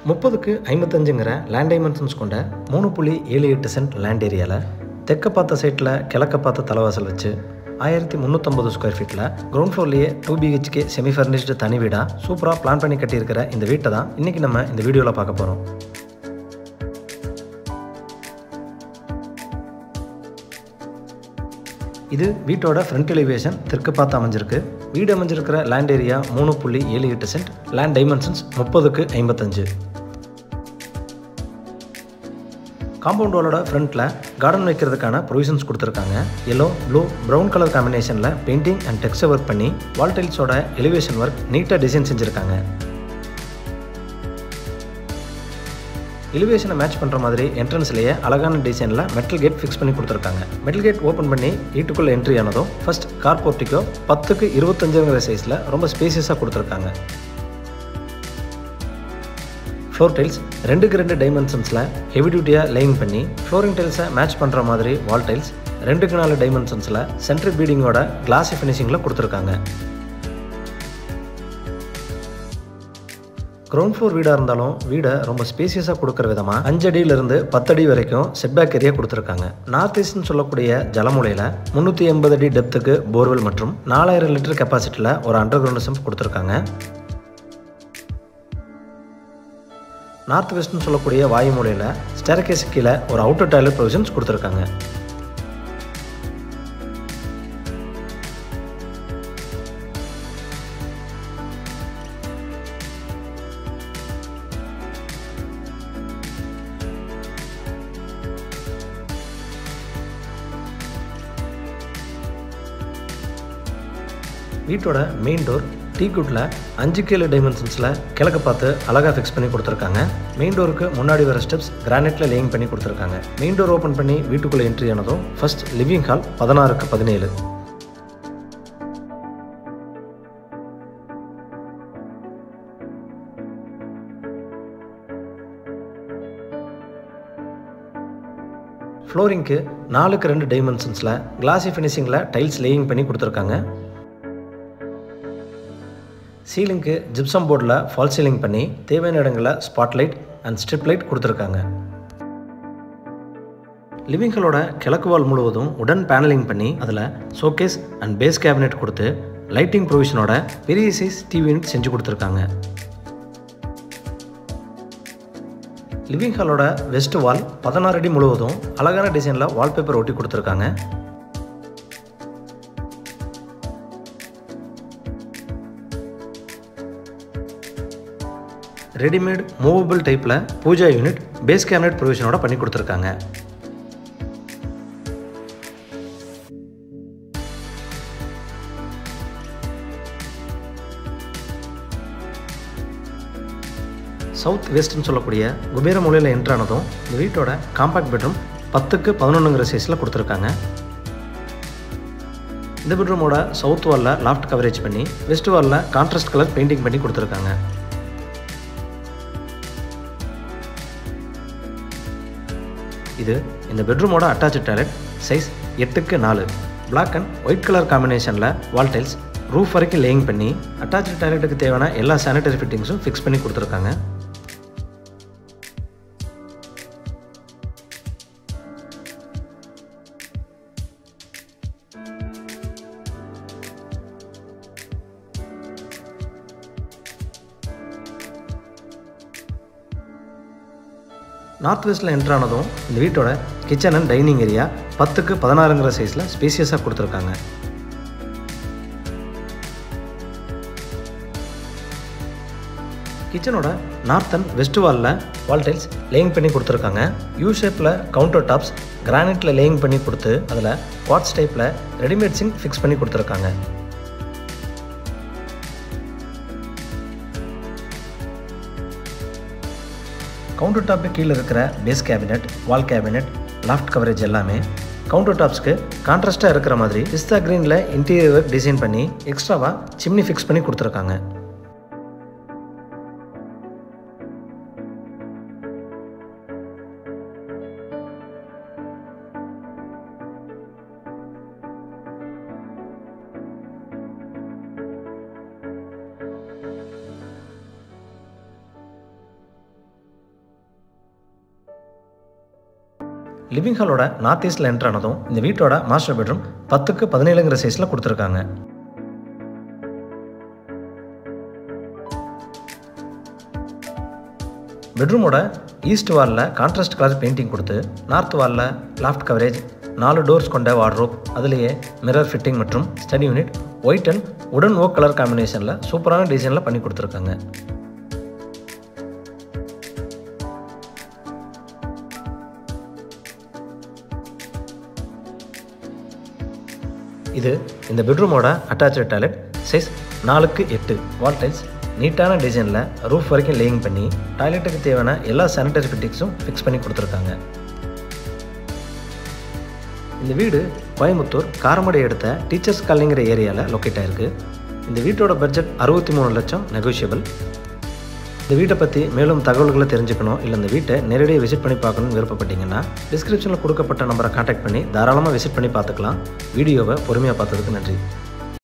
30க்கு 55ங்கிற land dimensions கொண்ட 3.78 cent land ஏரியாவில் தெற்க பார்த்த சைட்டில் கிழக்க பார்த்த தலைவாசல் வச்சு 1350 ஸ்கொயர் ஃபீட்டில் கிரவுண்ட் ஃப்ளோர்லேயே 2 BHK செமி ஃபர்னிஷ்டு தனி வீடாக சூப்பராக பிளான் பண்ணி கட்டியிருக்கிற இந்த வீட்டை தான் இன்றைக்கி நம்ம இந்த வீடியோவில் பார்க்க போகிறோம். இது வீட்டோட ஃப்ரண்ட் எலிவேஷன் தெற்கு பார்த்து அமைஞ்சிருக்கு. வீடு அமைஞ்சிருக்கிற land area 3.78 cent, land dimensions 30க்கு 55. காம்பவுண்ட் வாலோட ஃப்ரண்ட்டில் கார்டன் வைக்கிறதுக்கான ப்ரொவிஷன்ஸ் கொடுத்துருக்காங்க. எல்லோ, ப்ளூ, ப்ரௌன் கலர் காம்பினேஷனில் பெயிண்டிங் அண்ட் டெக்ஸ்சர் ஒர்க் பண்ணி வால் டைல்ஸோட எலிவேஷன் ஒர்க் நீட்டாக டிசைன் செஞ்சுருக்காங்க. எலிவேஷனை மேட்ச் பண்ணுற மாதிரி என்ட்ரன்ஸ்லேயே அழகான டிசைனில் மெட்டல் கேட் ஃபிக்ஸ் பண்ணி கொடுத்துருக்காங்க. மெட்டல் கேட் ஓப்பன் பண்ணி வீட்டுக்குள்ளே என்ட்ரி ஆனதும் ஃபர்ஸ்ட் கார் போர்ட்டிக்கோ 10க்கு 25ங்கிற சைஸில் ரொம்ப ஸ்பேசியஸாக கொடுத்துருக்காங்க. ஃப்ளோர் டைல்ஸ் 2க்கு 2 டைமென்ஷன்ஸில் ஹெவி டியூட்டியாக லேயிங் பண்ணி ஃப்ளோரிங் டைல்ஸை மேட்ச் பண்ணுற மாதிரி வால் டைல்ஸ் 2க்கு 4 டைமென்ஷன்ஸில் சென்ட்ரிக் பீடிங்கோட கிளாஸி ஃபினிஷிங்கில் கொடுத்துருக்காங்க. கிரவுண்ட் ஃப்ளோர் வீடாக இருந்தாலும் வீடை ரொம்ப ஸ்பேசியஸாக கொடுக்குற விதமாக 5 அடியிலிருந்து 10 அடி வரைக்கும் செட்பேக் ஏரியா கொடுத்துருக்காங்க. நார்த் ஈஸ்ட்னு சொல்லக்கூடிய ஜலமுலையில் 380 அடி டெப்த்துக்கு போர்வெல் மற்றும் 4000 லிட்டர் கெப்பாசிட்டியில் ஒரு அண்டர் கிரவுண்ட் சம்ப் கொடுத்துருக்காங்க. நார்த் வெஸ்ட்னு சொல்லக்கூடிய வாயு மூலையில் ஸ்டேர்கேஸ் கீழே ஒரு அவுட்டர் டாய்லெட் ப்ரொவிஷன்ஸ் கொடுத்துருக்காங்க. வீட்டோட மெயின் டோர் டீக்குட்டில் 5க்கு 7 டைமென்ஷன்ஸில் கிழக்க பார்த்து அழகாக ஃபிக்ஸ் பண்ணி கொடுத்துருக்காங்க. மெயின் டோருக்கு முன்னாடி வர ஸ்டெப்ஸ் கிரானைட்டில் லேயிங் பண்ணி கொடுத்துருக்காங்க. மெயின் டோர் ஓப்பன் பண்ணி வீட்டுக்குள்ளே என்ட்ரி ஆனதும் ஃபர்ஸ்ட் லிவிங் ஹால் 16க்கு 17. ஃப்ளோரிங்க்கு 4க்கு 2 டைமென்ஷன்ஸில் கிளாஸி ஃபினிஷிங்கில் டைல்ஸ் லேயிங் பண்ணி கொடுத்துருக்காங்க. சீலிங்க்கு ஜிப்சம் போர்டில் ஃபால் சீலிங் பண்ணி தேவையான இடங்களில் ஸ்பாட்லைட் அண்ட் ஸ்ட்ரிப் லைட் கொடுத்துருக்காங்க. லிவிங் ஹாலோட கிழக்கு வால் முழுவதும் உடன் பேனலிங் பண்ணி அதில் ஷோகேஸ் அண்ட் பேஸ் கேபினெட் கொடுத்து லைட்டிங் ப்ரொவிஷனோட பெரிய சைஸ் டிவி யூனிட் செஞ்சு கொடுத்துருக்காங்க. லிவிங் ஹாலோட வெஸ்ட் வால் 16 அடி முழுவதும் அழகான டிசைனில் வால்பேப்பர் ஒட்டி கொடுத்துருக்காங்க. ரெடிமேட் மூவபிள் டைப்பில் பூஜா யூனிட் பேஸ் கேபினெட் ப்ரொவிஷனோட பண்ணி கொடுத்துருக்காங்க. சவுத் வெஸ்ட்னு சொல்லக்கூடிய குபேர மூலையில் என்ட்ரானதும் இந்த வீட்டோட காம்பாக்ட் பெட்ரூம் 10க்கு 11ங்கிற சைஸில் கொடுத்துருக்காங்க. இந்த பெட்ரூமோட சவுத் வாலில் லாஃப்ட் கவரேஜ் பண்ணி வெஸ்ட் வாலில் கான்ட்ராஸ்ட் கலர் பெயிண்டிங் பண்ணி கொடுத்துருக்காங்க. இது இந்த பெட்ரூமோட அட்டாச் டாய்லெட் சைஸ் 8க்கு 4. பிளாக் அண்ட் ஒயிட் கலர் காம்பினேஷனில் வால் டைல்ஸ் ரூஃப் வரைக்கும் லேயிங் பண்ணி அட்டாச் டாய்லெட்டுக்கு தேவையான எல்லா சானிட்டரி ஃபிட்டிங்ஸும் ஃபிக்ஸ் பண்ணி கொடுத்துருக்காங்க. நார்த் வெஸ்ட்டில் என்ட்ரானதும் இந்த வீட்டோட கிச்சன் அண்ட் டைனிங் ஏரியா 10க்கு 16ங்கிற சைஸில் ஸ்பேசியஸாக கொடுத்துருக்காங்க. கிச்சனோட நார்த் அண்ட் வெஸ்ட் வாலில் வால் டைல்ஸ் லேயிங் பண்ணி கொடுத்துருக்காங்க. யூ ஷேப்பில் கவுண்டர் டாப்ஸ் கிரானைட்டில் லேயிங் பண்ணி கொடுத்து அதில் குவார்ட்ஸ் டைப்பில் ரெடிமேட் சிங்க் ஃபிக்ஸ் பண்ணி கொடுத்துருக்காங்க. கவுண்டர் டாப்பு கீழே இருக்கிற base cabinet, wall cabinet, loft coverage எல்லாமே கவுண்டர் டாப்ஸ்க்கு கான்ட்ராஸ்ட்டாக இருக்கிற மாதிரி பிஸ்தா கிரீனில் இன்டீரியர் ஒர்க் டிசைன் பண்ணி எக்ஸ்ட்ராவாக சிம்னி ஃபிக்ஸ் பண்ணி கொடுத்துருக்காங்க. லிவிங் ஹாலோட நார்த் ஈஸ்டில் என்ட்ரு ஆனதும் இந்த வீட்டோட மாஸ்டர் பெட்ரூம் 10க்கு 17ங்கிற சைஸில் கொடுத்துருக்காங்க. பெட்ரூமோட ஈஸ்ட் வாலில் கான்ட்ராஸ்ட் கலர் பெயிண்டிங் கொடுத்து நார்த் வாலில் லாஃப்ட் கவரேஜ், 4 டோர்ஸ் கொண்ட வார்ட்ரோப், அதுலேயே மிரர் ஃபிட்டிங் மற்றும் ஸ்டடி யூனிட் ஒயிட் அண்ட் உடன் ஓக் கலர் காம்பினேஷனில் சூப்பரான டிசைனில் பண்ணி கொடுத்துருக்காங்க. இது இந்த பெட்ரூமோட அட்டாச்சு டாய்லெட். சைஸ் 4க்கு 8 வால் டைல்ஸ், நீட்டான டிசைனில் ரூஃப் வரைக்கும் லேயிங் பண்ணி டாய்லெட்டுக்கு தேவையான எல்லா சானிடரி ஃபிட்டிங்ஸும் ஃபிக்ஸ் பண்ணி கொடுத்துருக்காங்க. இந்த வீடு கோயம்புத்தூர் காரமடை எடுத்த டீச்சர்ஸ் காலனிங்கிற ஏரியாவில் லொக்கேட் ஆகிருக்கு. இந்த வீட்டோட பட்ஜெட் 63 லட்சம், நெகோஷியபிள். இந்த வீட்டை பற்றி மேலும் தகவல்களை தெரிஞ்சுக்கணும், இல்லை இந்த வீட்டை நேரடியாக விசிட் பண்ணி பார்க்கணும்னு விருப்பப்பட்டீங்கன்னா டிஸ்கிரிப்ஷனில் கொடுக்கப்பட்ட நம்பரை கான்டாக்ட் பண்ணி தாராளமாக விசிட் பண்ணி பார்த்துக்கலாம். வீடியோவை பொறுமையாக பார்த்ததுக்கு நன்றி.